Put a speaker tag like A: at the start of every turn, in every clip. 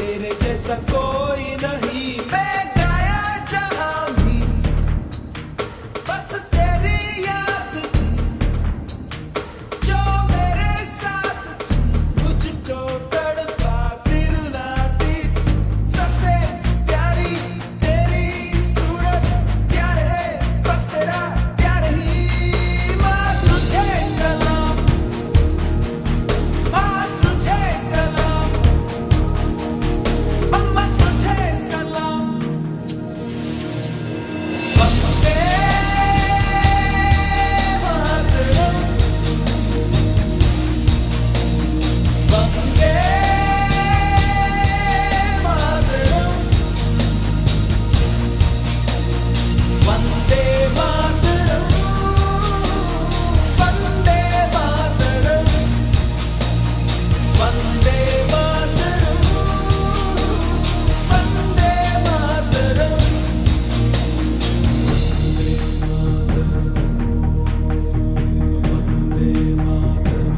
A: तेरे जैसा कोई नहीं। मैं गाया जहां भी बस तेरी याद थी, जो मेरे साथ थी मुझको तड़पा दिलाती। सबसे प्यारी तेरी सूरत, प्यार है बस तेरा प्यार ही। माँ तुझे सलाम, माँ तुझे सलाम, अम्मा तुझे सलाम। वंदे मातरम, वंदे मातरम, वंदे मातरम, वंदे मातरम, वंदे मातरम, वंदे मातरम। वंदे मातरम,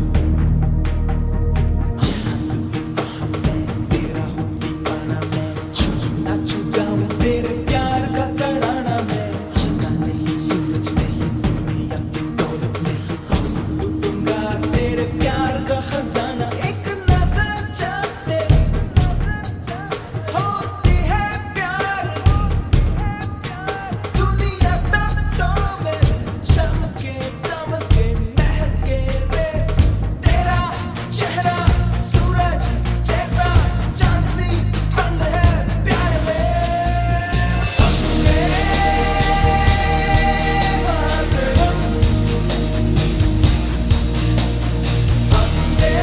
A: तेरा हूँ दीवाना मैं, छूना छुगाऊं तेरे प्यार का तराना मैं। चंदा नहीं सूरज नहीं दुनिया की दौलत नहीं, बस लूटूंगा तेरे प्यार का खजाना। एक नजर चाहते होती है प्यार, दुनिया तख्तों में चमके दमके महके रे। तेरा चेहरा सूरज जैसा, चांद सी ठंड है प्यार में। वंदे मातरम, वंदे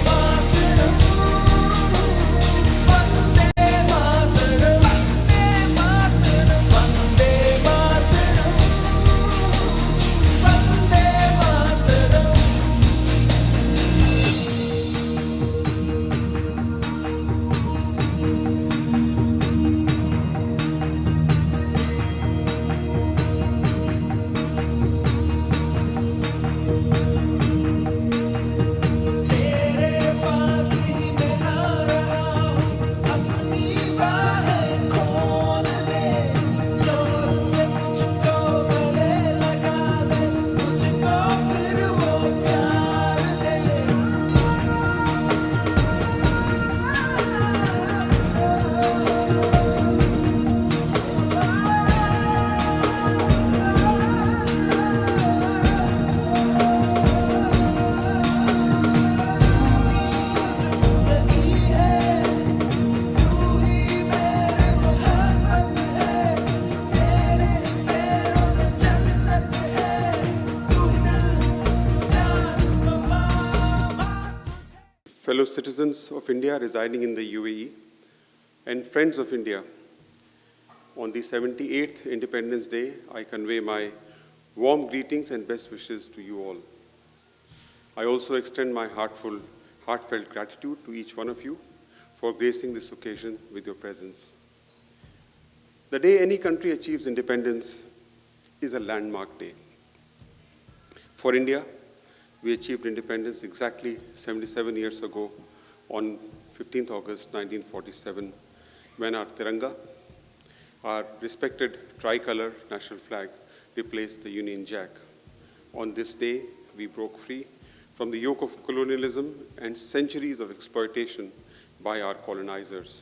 A: मातरम, वंदे मातरम, वंदे मातरम, वंदे मातरम, वंदे मातरम। तेरे पास ही मैं आ रहा हूँ, अपनी बाहें खोल दे। जोर से मुझको गले लगा ले, मुझको फिर वो प्यार दे। जिंदगी है, तू ही मेरे मोहब्बत है, तेरे पैरों में जन्नत है, तू ही दिल तू जान मम्मा।
B: Fellow citizens of India residing in the UAE and friends of India, on the 78th Independence Day, I convey my warm greetings and best wishes to you all. I also extend my heartfelt gratitude to each one of you for gracing this occasion with your presence. The day any country achieves independence is a landmark day. For India, we achieved independence exactly 77 years ago on 15th August 1947, when our Tiranga, our respected tricolor national flag, replaced the Union Jack. On this day, we broke free from the yoke of colonialism and centuries of exploitation by our colonizers,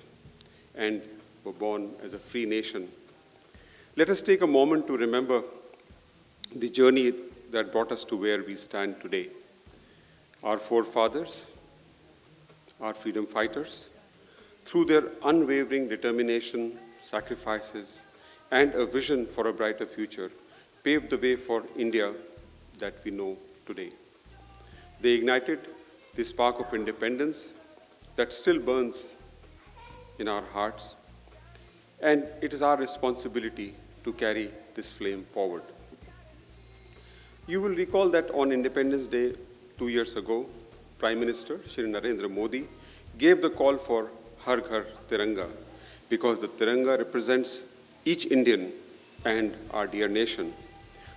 B: and were born as a free nation. Let us take a moment to remember the journey that brought us to where we stand today. Our forefathers, our freedom fighters, through their unwavering determination, sacrifices, and a vision for a brighter future, paved the way for India that we know today. They ignited the spark of independence that still burns in our hearts, and it is our responsibility to carry this flame forward. You will recall that on Independence Day 2 years ago, Prime Minister Shri Narendra Modi gave the call for Har Ghar Tiranga, because the Tiranga represents each Indian and our dear nation.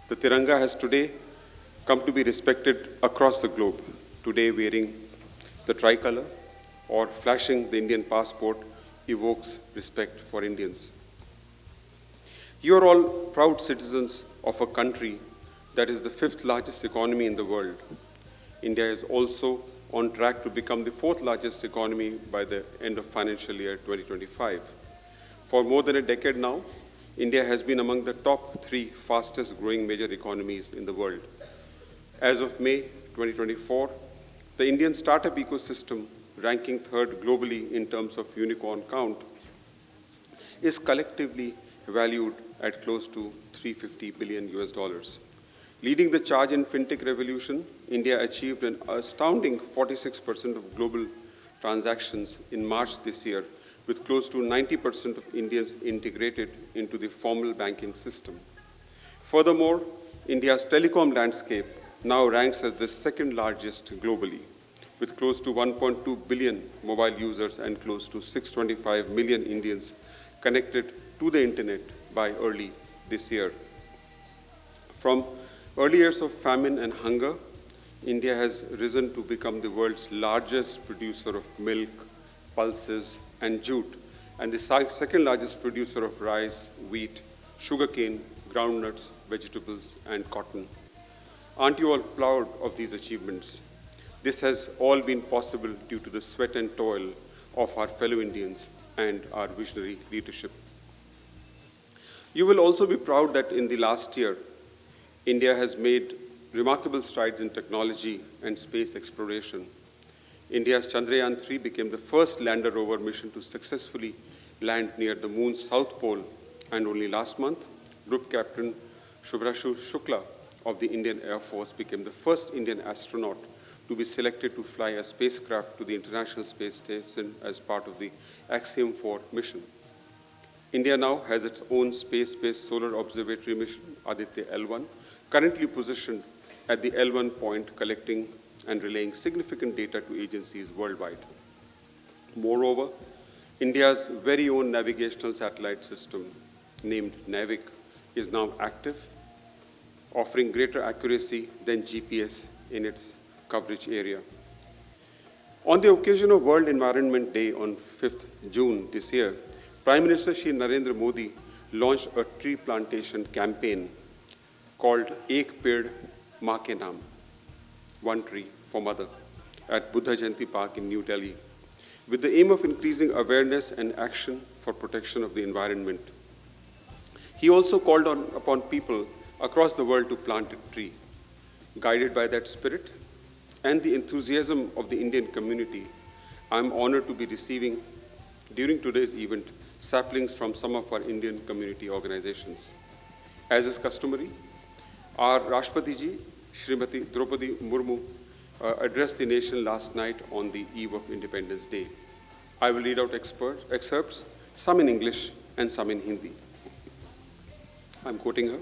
B: The Tiranga has today come to be respected across the globe, today wearing the tricolor or flashing the Indian passport evokes respect for Indians. You are all proud citizens of a country that is the fifth largest economy in the world. India is also on track to become the fourth largest economy by the end of financial year 2025. For more than a decade now, India has been among the top 3 fastest growing major economies in the world. As of May 2024, the Indian startup ecosystem, ranking 3rd globally in terms of unicorn count, is collectively valued at close to $350 billion US. Leading the charge in fintech revolution, India achieved an astounding 46% of global transactions in March this year, with close to 90% of Indians integrated into the formal banking system. Furthermore, India's telecom landscape now ranks as the 2nd largest globally, with close to 1.2 billion mobile users and close to 625 million Indians connected to the internet by early this year. From early years of famine and hunger, India has risen to become the world's largest producer of milk, pulses, and jute, and the 2nd largest producer of rice, wheat, sugarcane, groundnuts, vegetables, and cotton. Aren't you all proud of these achievements? This has all been possible due to the sweat and toil of our fellow Indians and our visionary leadership. You will also be proud that in the last year, India has made remarkable strides in technology and space exploration. India's Chandrayaan-3 became the first lander rover mission to successfully land near the moon's south pole, and only last month, Group Captain Shubhrashu Shukla of the Indian Air Force became the first Indian astronaut to be selected to fly a spacecraft to the International Space Station as part of the Axiom 4 mission. India now has its own space-based solar observatory mission, Aditya L1, currently positioned at the L1 point, collecting and relaying significant data to agencies worldwide. Moreover, India's very own navigational satellite system, named NAVIC, is now active, offering greater accuracy than GPS in its coverage area. On the occasion of World Environment Day on 5th June this year, Prime Minister Shri Narendra Modi launched a tree plantation campaign called Ek Ped Maa Ke Naam, One Tree for Mother, at Buddha Jayanti Park in New Delhi, with the aim of increasing awareness and action for protection of the environment. He also called upon people across the world to plant a tree. Guided by that spirit and the enthusiasm of the Indian community, I am honored to be receiving, during today's event, saplings from some of our Indian community organizations. As is customary, our Rashtrapati Ji, Srimati Draupadi Murmu, addressed the nation last night on the eve of Independence Day. I will read out excerpts, some in English and some in Hindi. I'm quoting her.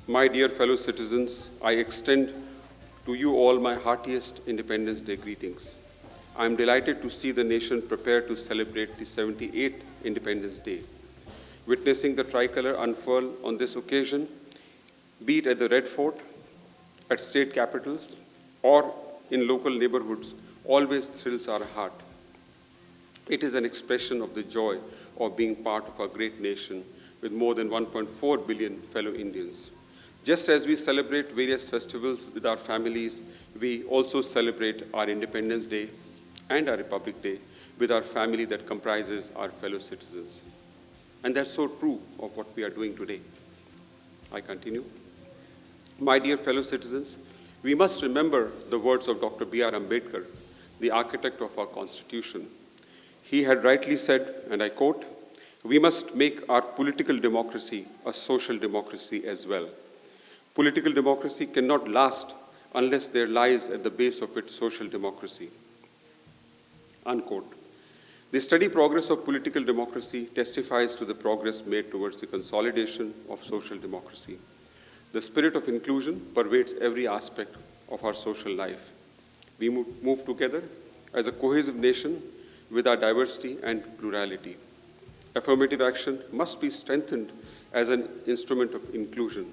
B: My dear fellow citizens, I extend to you all my heartiest Independence Day greetings. I am delighted to see the nation prepare to celebrate the 78th Independence Day. Witnessing the tricolor unfurl on this occasion, be it at the Red Fort, at state capitals, or in local neighborhoods, always thrills our heart. It is an expression of the joy of being part of a great nation with more than 1.4 billion fellow Indians. Just as we celebrate various festivals with our families, we also celebrate our Independence Day and our Republic Day with our family that comprises our fellow citizens. And that's so true of what we are doing today. I continue. My dear fellow citizens, we must remember the words of Dr. B.R. Ambedkar, the architect of our Constitution. He had rightly said, and I quote, "We must make our political democracy a social democracy as well. Political democracy cannot last unless there lies at the base of it social democracy." Unquote. The steady progress of political democracy testifies to the progress made towards the consolidation of social democracy. The spirit of inclusion pervades every aspect of our social life. We move together as a cohesive nation with our diversity and plurality. Affirmative action must be strengthened as an instrument of inclusion.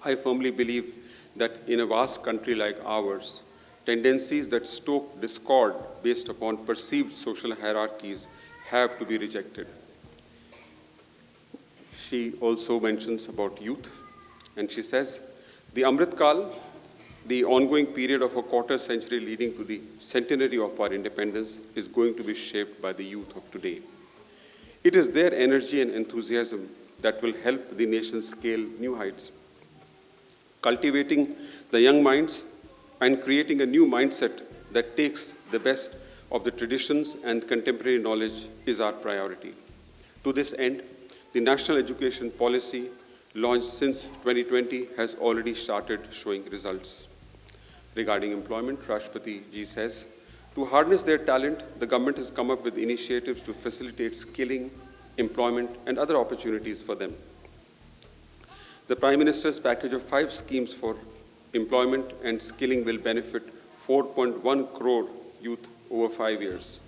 B: I firmly believe that in a vast country like ours, tendencies that stoke discord based upon perceived social hierarchies have to be rejected. She also mentions about youth, and she says, the Amrit Kal, the ongoing period of a quarter century leading to the centenary of our independence, is going to be shaped by the youth of today. It is their energy and enthusiasm that will help the nation scale new heights. Cultivating the young minds and creating a new mindset that takes the best of the traditions and contemporary knowledge is our priority. To this end, the National Education Policy launched since 2020 has already started showing results. Regarding employment, Rashtrapati Ji says, to harness their talent, the government has come up with initiatives to facilitate skilling, employment, and other opportunities for them. The Prime Minister's package of 5 schemes for employment and skilling will benefit 4.1 crore youth over 5 years.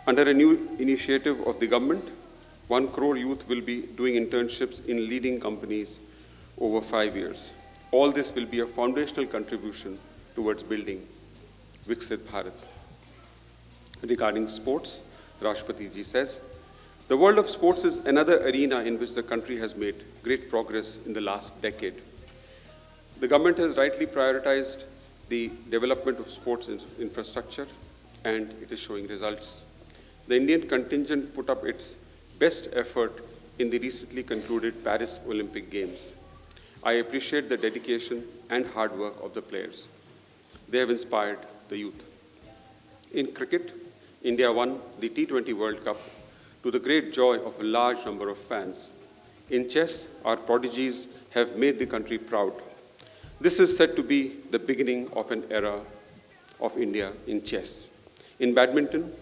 B: Under a new initiative of the government, 1 crore youth will be doing internships in leading companies over 5 years. All this will be a foundational contribution towards building Viksit Bharat. Regarding sports, Rashtrapati Ji says, the world of sports is another arena in which the country has made great progress in the last decade. The government has rightly prioritized the development of sports infrastructure, and it is showing results. The Indian contingent put up its best effort in the recently concluded Paris Olympic Games. I appreciate the dedication and hard work of the players. They have inspired the youth. In cricket, India won the T20 World Cup to the great joy of a large number of fans. In chess, our prodigies have made the country proud. This is said to be the beginning of an era of India in chess. In badminton,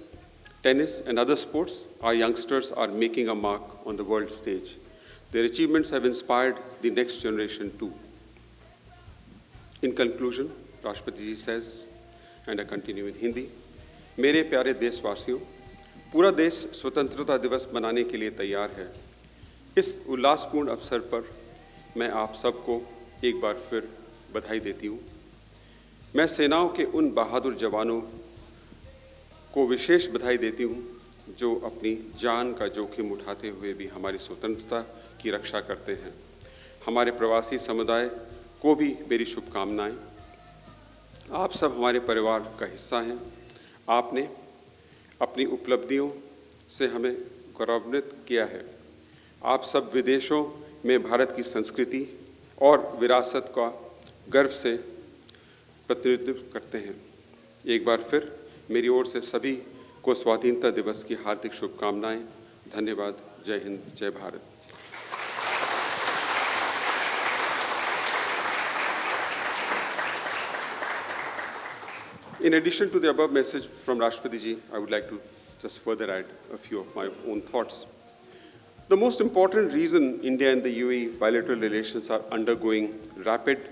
B: tennis, and other sports, our youngsters are making a mark on the world stage. Their achievements have inspired the next generation too. In conclusion, Rashtrapati Ji says, and I continue in Hindi, मेरे प्यारे देशवासियों, पूरा देश स्वतंत्रता दिवस मनाने के लिए तैयार है। इस उल्लासपूर्ण अवसर पर मैं आप सबको एक बार फिर बधाई देती हूँ। मैं सेनाओं के उन बहादुर जवानों को विशेष बधाई देती हूँ जो अपनी जान का जोखिम उठाते हुए भी हमारी स्वतंत्रता की रक्षा करते हैं। हमारे प्रवासी समुदाय को भी मेरी शुभकामनाएं। आप सब हमारे परिवार का हिस्सा हैं। आपने अपनी उपलब्धियों से हमें गौरवान्वित किया है। आप सब विदेशों में भारत की संस्कृति और विरासत का गर्व से प्रतिनिधित्व करते हैं। एक बार फिर मेरी ओर से सभी को स्वाधीनता दिवस की हार्दिक शुभकामनाएं। धन्यवाद। जय हिंद, जय Bharat. In addition to the above message from Rashtrapati Ji, I would like to just further add a few of my own thoughts. The most important reason India and the UAE bilateral relations are undergoing rapid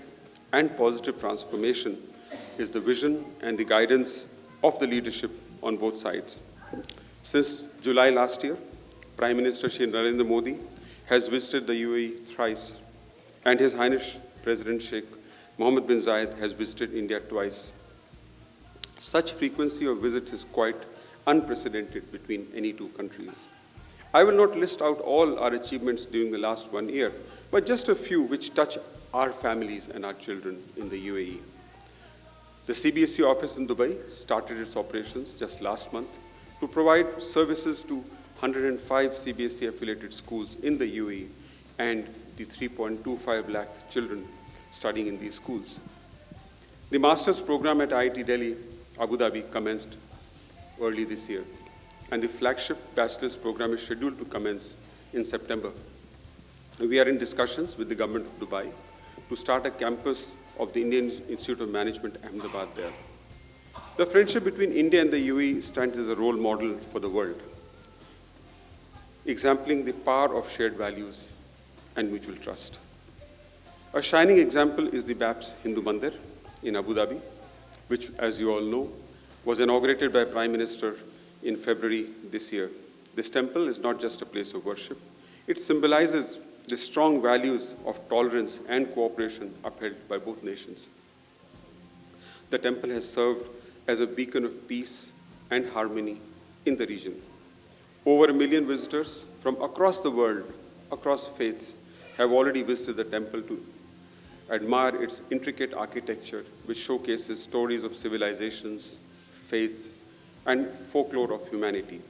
B: and positive transformation is the vision and the guidance of the leadership on both sides. Since July last year, Prime Minister Shri Narendra Modi has visited the UAE thrice, and His Highness President Sheikh Mohammed bin Zayed has visited India twice. Such frequency of visits is quite unprecedented between any two countries. I will not list out all our achievements during the last 1 year, but just a few which touch our families and our children in the UAE. The CBSE office in Dubai started its operations just last month to provide services to 105 CBSE affiliated schools in the UAE and the 3.25 lakh children studying in these schools. The master's program at IIT Delhi, Abu Dhabi commenced early this year, and the flagship bachelor's program is scheduled to commence in September. We are in discussions with the government of Dubai to start a campus of the Indian Institute of Management, Ahmedabad there. The friendship between India and the UAE stands as a role model for the world, exempling the power of shared values and mutual trust. A shining example is the BAPS Hindu Mandir in Abu Dhabi, which, as you all know, was inaugurated by Prime Minister in February this year. This temple is not just a place of worship. It symbolizes the strong values of tolerance and cooperation upheld by both nations. The temple has served as a beacon of peace and harmony in the region. Over 1 million visitors from across the world, across faiths, have already visited the temple to admire its intricate architecture, which showcases stories of civilizations, faiths, and folklore of humanity.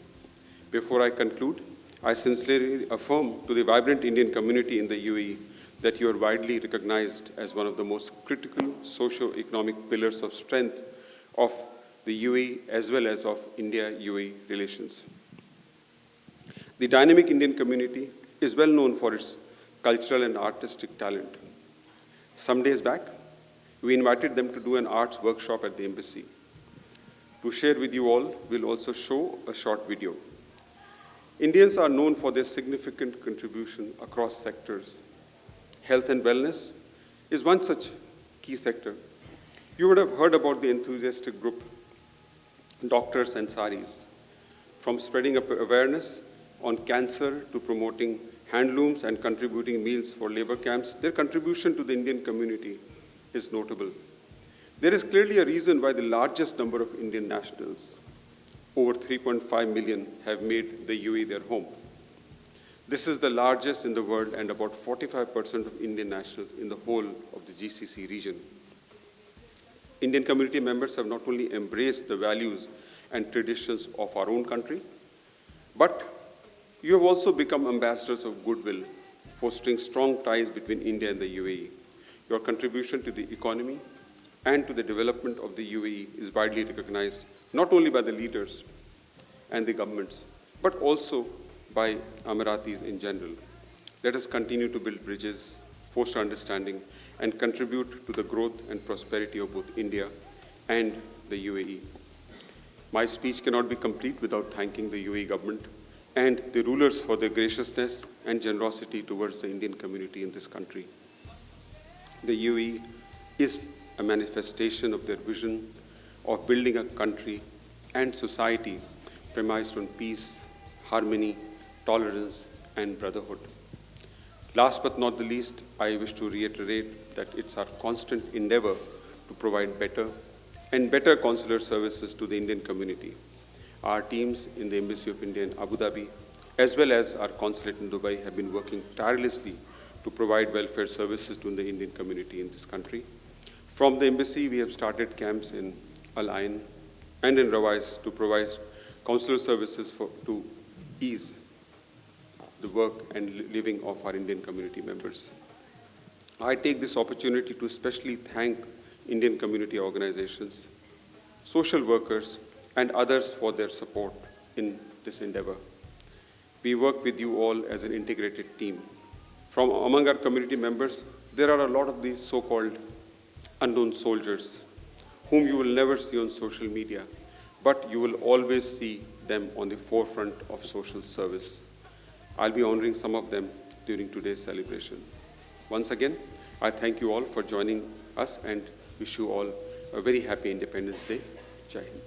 B: Before I conclude, I sincerely affirm to the vibrant Indian community in the UAE that you are widely recognized as one of the most critical socio-economic pillars of strength of the UAE as well as of India-UAE relations. The dynamic Indian community is well known for its cultural and artistic talent. Some days back, we invited them to do an arts workshop at the embassy. To share with you all, we'll also show a short video. Indians are known for their significant contribution across sectors. Health and wellness is one such key sector. You would have heard about the enthusiastic group, Doctors Ansaris. From spreading awareness on cancer to promoting handlooms and contributing meals for labor camps, their contribution to the Indian community is notable. There is clearly a reason why the largest number of Indian nationals, over 3.5 million, have made the UAE their home. This is the largest in the world and about 45% of Indian nationals in the whole of the GCC region. Indian community members have not only embraced the values and traditions of our own country, but you have also become ambassadors of goodwill, fostering strong ties between India and the UAE. Your contribution to the economy and to the development of the UAE is widely recognized, not only by the leaders and the governments, but also by Emiratis in general. Let us continue to build bridges, foster understanding, and contribute to the growth and prosperity of both India and the UAE. My speech cannot be complete without thanking the UAE government and the rulers for their graciousness and generosity towards the Indian community in this country. The UAE is a manifestation of their vision of building a country and society premised on peace, harmony, tolerance, and brotherhood. Last but not the least, I wish to reiterate that it's our constant endeavor to provide better consular services to the Indian community. Our teams in the Embassy of India in Abu Dhabi, as well as our consulate in Dubai, have been working tirelessly to provide welfare services to the Indian community in this country. From the embassy, we have started camps in Al Ain and in Rawais to provide consular services to ease the work and living of our Indian community members. I take this opportunity to especially thank Indian community organizations, social workers, and others for their support in this endeavor. We work with you all as an integrated team. From among our community members, there are a lot of these so-called unknown soldiers whom you will never see on social media, but you will always see them on the forefront of social service. I'll be honoring some of them during today's celebration. Once again, I thank you all for joining us and wish you all a very happy Independence Day. Jai Hind.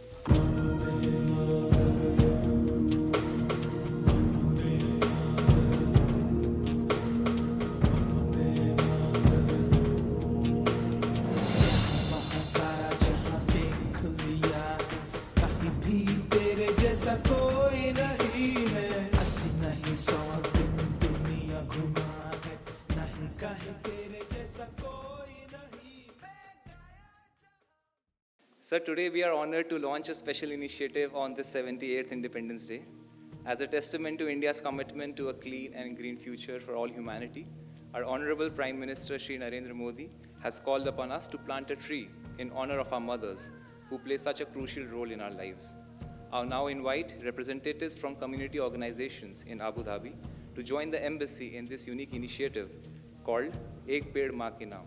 A: कोई नहीं है, अस्सी नहीं 100 दिन दुनिया घुमा है, नहीं कहीं तेरे जैसा कोई नहीं।
C: Sir, today we are honored to launch a special initiative on this 78th Independence Day. As a testament to India's commitment to a clean and green future for all humanity, our Honorable Prime Minister Shri Narendra Modi has called upon us to plant a tree in honor of our mothers who play such a crucial role in our lives. I'll now invite representatives from community organizations in Abu Dhabi to join the embassy in this unique initiative called Ek Ped Maa Ke Naam.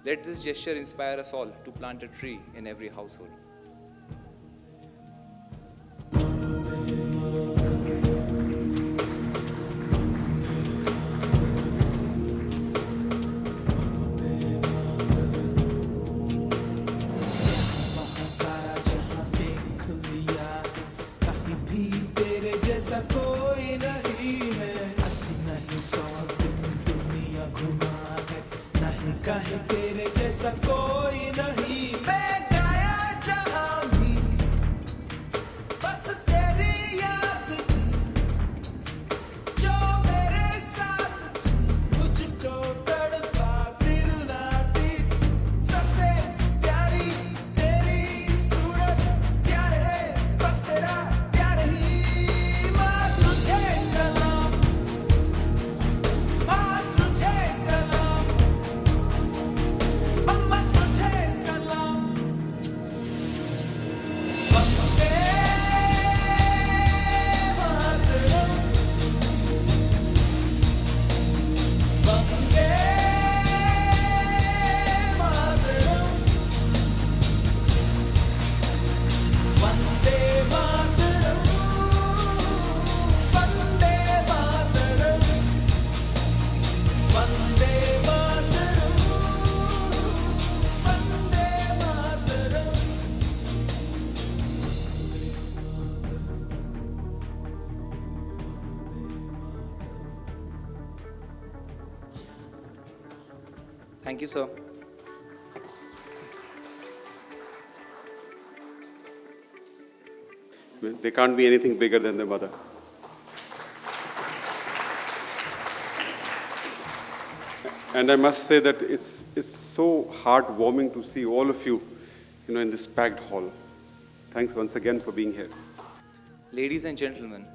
C: Let this gesture inspire us all to plant a tree in every household.
A: कोई नहीं है, अस्सी नहीं 100 दिन
C: Thank you, sir.
B: They can't be anything bigger than their mother. And I must say that it's so heartwarming to see all of you, in this packed hall. Thanks once again for being here.
C: Ladies and gentlemen,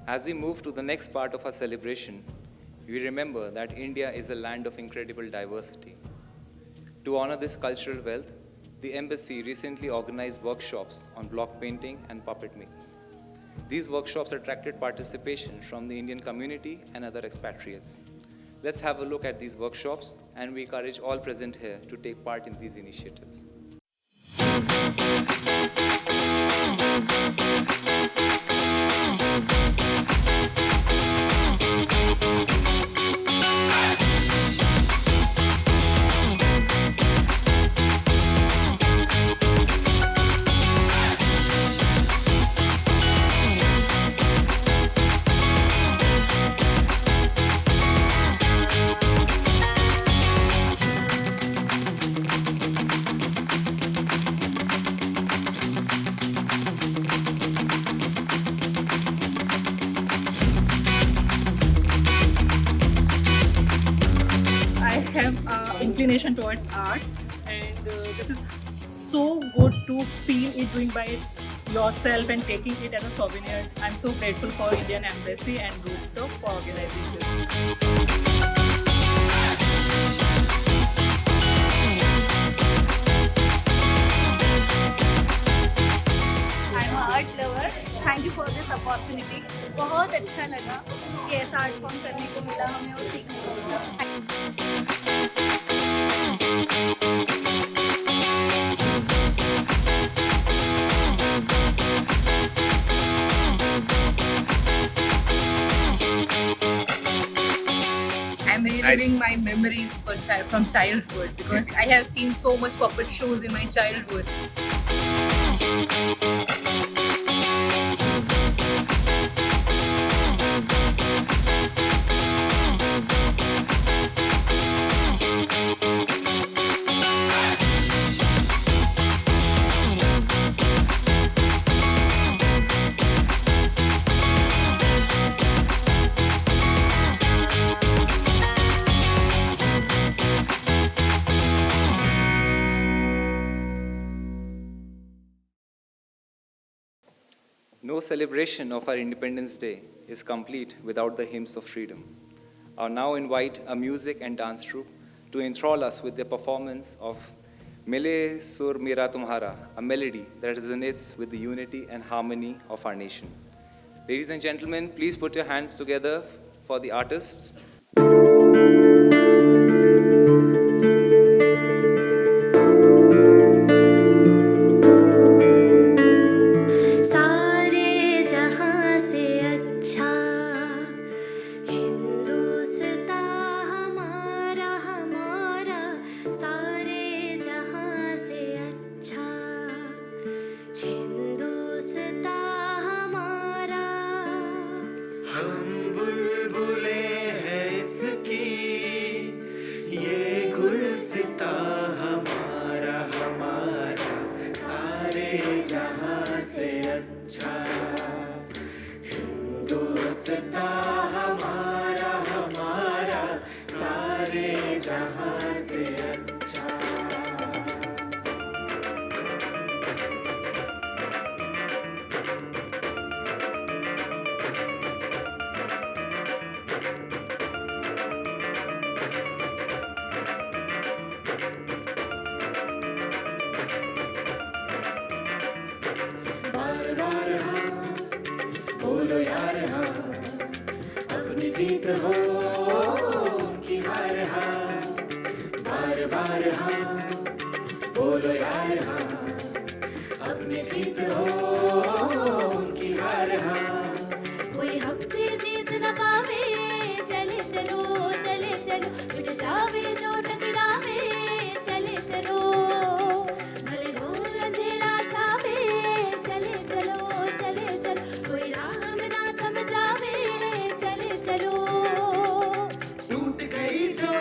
C: as we move to the next part of our celebration, we remember that India is a land of incredible diversity. To honor this cultural wealth, the Embassy recently organized workshops on block painting and puppet making. These workshops attracted participation from the Indian community and other expatriates. Let's have a look at these workshops, and we encourage all present here to take part in these initiatives.
D: Inclination towards arts, and this is so good to feel it doing by yourself and taking it as a souvenir. I'm so grateful for Indian Embassy and Rooftop for organizing this.
E: I'm an art lover. Thank you for this opportunity. बहुत अच्छा लगा कि ऐसा art form करने को मिला हमें और सीखने को मिला.
D: I'm reliving my memories from childhood because I have seen so much puppet shows in my childhood.
C: No celebration of our Independence Day is complete without the hymns of freedom. I'll now invite a music and dance troupe to enthrall us with their performance of Mile Sur Mera Tumhara, a melody that resonates with the unity and harmony of our nation. Ladies and gentlemen, please put your hands together for the artists.
E: कोई हमसे जीत न पावे, चले चलो मिट जावे जो टकरावे, चले चलो भले घोर अंधेरा छावे, चले चलो कोई राह में ना थम जावे, चले चलो
A: टूट गई जो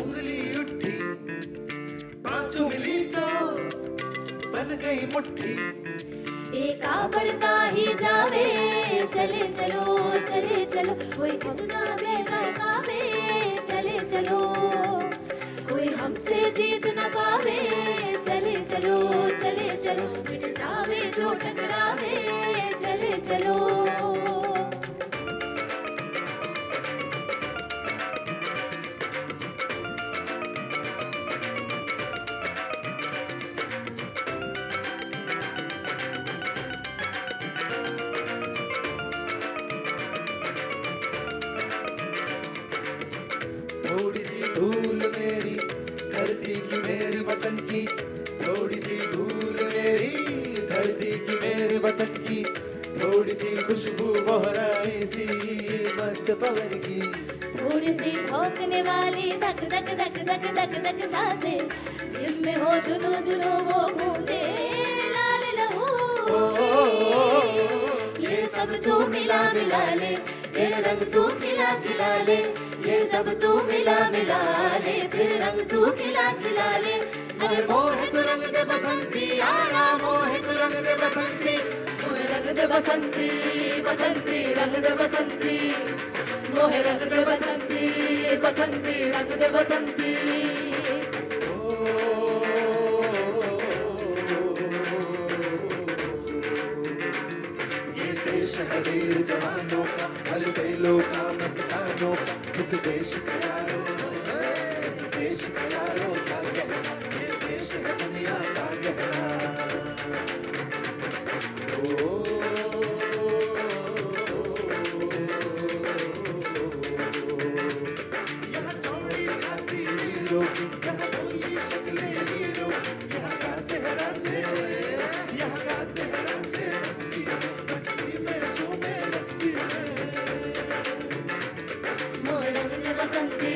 A: उंगली गई मुट्ठी
E: एका बढ़ता ही जावे चले चलो कोई कितना बेनकाबे चले चलो कोई हमसे जीत न पावे चले चलो मिट जावे जो टकरावे चले चलो
A: थोड़ी सी धूल मेरी धरती की मेरे वतन की थोड़ी सी धूल मेरी धरती की मेरे वतन की थोड़ी सी खुशबू बहराई सी मस्त पवन की
E: थोड़ी सी धोकने वाली धक धक धक धक धक धक सांसें जिसमें हो जुनू जुनू वो बूंदे लाल लहू ये सब तू मिला मिला ले फिर रंग तू खिला खिला ले ये सब तू मिला मिला ले फिर रंग तू खिला खिला ले
A: अरे मोहित रंग दे बसंती आरा मोहित रंग दे बसंती मोहे रंग दे बसंती बसंती रंग दे बसंती मोहे रंग दे बसंती बसंती रंग दे बसंती ये देश है वीर जवानों का हल बैलों का मस्तानों का इस देश का यारो इस देश का यारो क्या कहना ये देश है दुनिया का गहना यहाँ चौड़ी छाती वीरों की यहाँ बोली शक्लें हीरों की यहाँ गाते हैं रांझे मस्ती में झूमे मस्ती में
E: मोहे रंग दे बसंती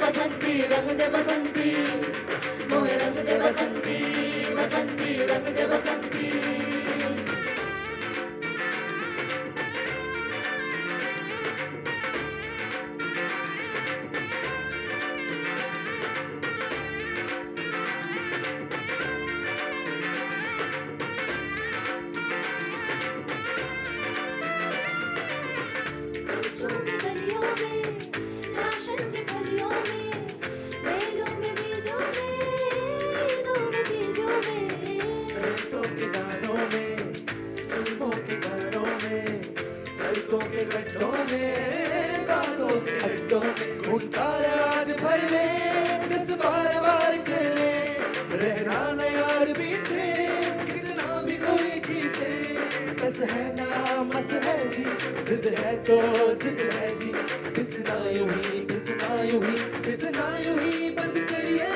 E: बसंती रंग दे बसंती मोहे रंग दे बसंती बसंती रंग दे बसंती गलियों में राशन की गलियों में मेलों में बीजों में दो बीजों में
A: रेतों के दानों में फिल्मों के गानों में सड़कों के गड्ढों में बातों के अड्डों में खून का राज भर ले दिस बार बार कर ले रहना न यार पीछे कितना भी कोई खींचे बस है ना मस है जी जिद है तो जिद है जी पिसना यूं ही पिसना यूं ही पिसना यूं ही बस करिए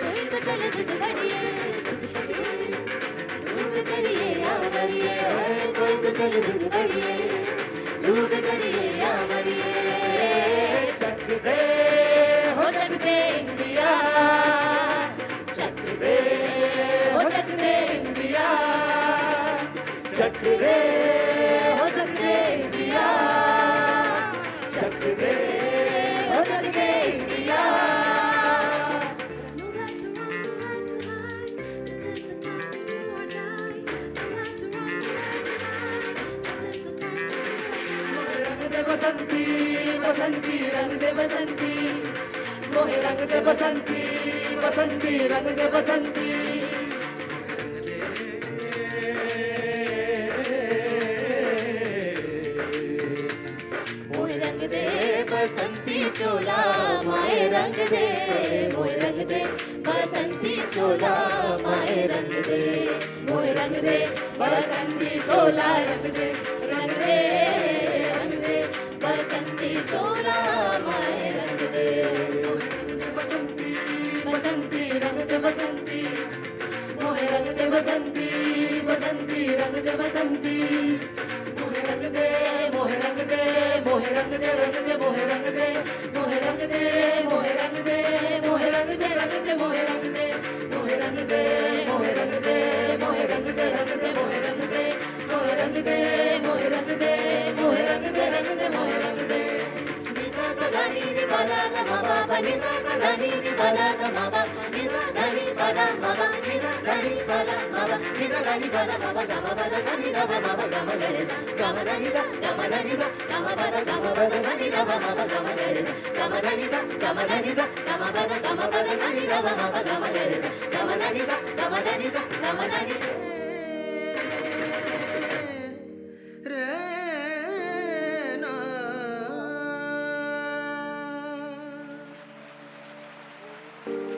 E: कोई तो चले जिद बढ़िए डूब करिए या मरिए कोई तो चले जिद बढ़िए डूब करिए या मरिए
A: चक दे
E: हो सकते
A: इंडिया
E: चक दे हो सकते
A: इंडिया चक दे
E: हो सकते
A: इंडिया चक दे
E: हो सकते
A: India
E: No right to run, no right to hide. This is the time to do or die. No right to run, no right to hide. This is the time to do or die.
A: रंग दे बसंती बसंती रंग दे बसंती मोहे रंग दे बसंती बसंती रंग दे बसंती
E: मोहे रंग दे बसंती चोला माए रंग दे मोहे रंग दे बसंती चोला माए रंग दे मोहे रंग दे बसंती चोला रंग दे बसंती चोला माए रंग दे
A: बसंती बसंती रंग दे बसंती मोहे रंग दे बसंती बसंती रंग दे बसंती मोहे रंग दे मोहे रंग दे मोहे रंग दे रंग दे मोहे रंग दे मोहे रंग दे मोहे रंग दे मोहे रंग दे रंग दे मोहे रंग दे मोहे रंग दे मोहे रंग दे मोहे रंग दे रंग दे मोहे रंग दे मोहे रंग दे मोहे रंग दे मोहे रंग दे रंग दे मोहे रंग दे
E: निसा सदा नी नी पदा धा मा पा पा निसा सदा नी नी पदा धा मा पा निसा धा नी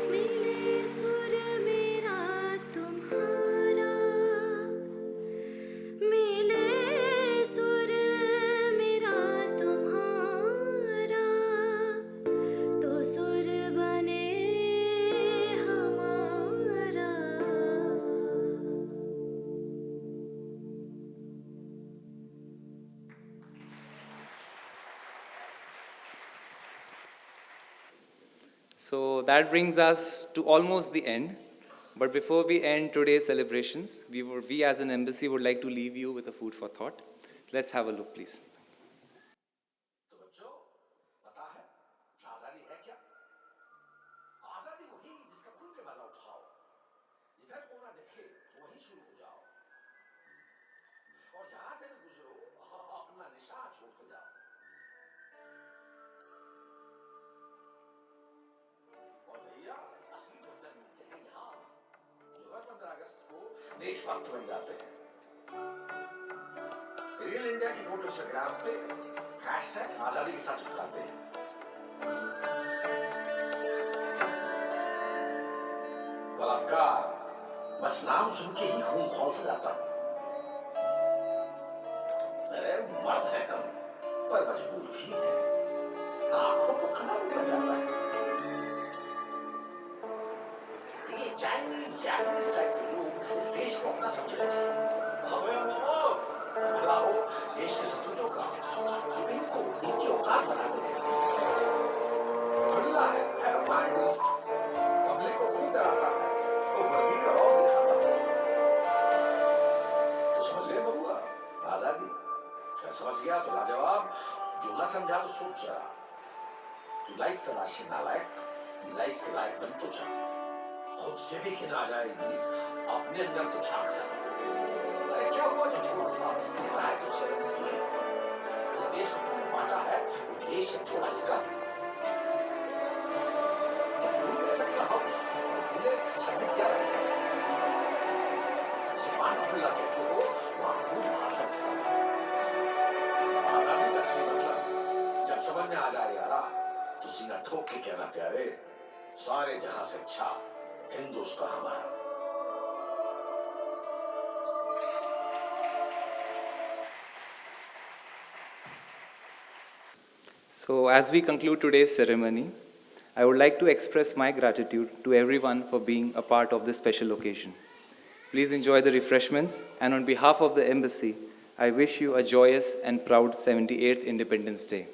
E: मिले सुर मेरा तुम्हारा, मिले सुर मेरा तुम्हारा, तो सुर बने हमारा।
C: So that brings us to almost the end. But before we end today's celebrations, we as an embassy would like to leave you with a food for thought. Let's have a look, please.
F: तो बच्चों, पता है आजादी है क्या? आजादी वही जिसका खुल के मजा उठाओ, जिधर कोना दिखे वहीं शुरू हो जाओ, और जहां से भी गुजरो अपना निशान छोड़ते जाओ। और भैया असली धुरंधर मिलते हैं यहाँ, जो हर 15 अगस्त को देशभक्त बन जाते हैं। रियल इंडिया की फोटो इंस्टाग्राम पे हैशटैग आजादी के साथ चिपकाते हैं। बलात्कार बस नाम सुन के ही खून खौल से जाता है। अरे मर्द हैं हम, पर मजबूर भी हैं। आंखों को खड़ा कर जाता है। ये चाइनीज जापानीज टाइप के लोग इस देश को अपना समझ लेते हैं। भला हो देश के सपूतों का, जो इनको इनकी औकात बनाते हैं। खुला है पब्लिक को खूब डराता है, तो वर्दी का रौब दिखाता है। तो समझ गए बबुआ, आजादी क्या समझ गया तो लाजवाब, जो ना समझा तो सोच जा। तू लाइस तलाशी नालायक, लाइस लायक बन तो जा। खुद से भी खिला जाएगी, अपने अंदर तो झांक सकती। अरे क्या हुआ जो थोड़ा सा निभाया तो शर्म से नहीं। इस देश को तुमने बांटा है, वो देश है थोड़ा इसका। तो तुम ऐसा क्या हो? तुमने 26 क्या रखा? उसे 5 मिला कहते हो, वहाँ खूब भाषा इसका। आजादी का असली मतलब जब समझ में आ जाए यारा, तो सीना ठोक के कहना प्यारे, सारे जहां से अच्छा हिंदुस्तान हमारा।
C: So, as we conclude today's ceremony, I would like to express my gratitude to everyone for being a part of this special occasion. Please enjoy the refreshments, and on behalf of the embassy, I wish you a joyous and proud 78th Independence Day.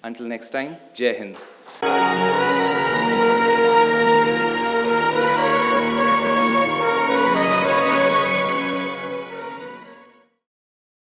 C: Until next time, Jai Hind.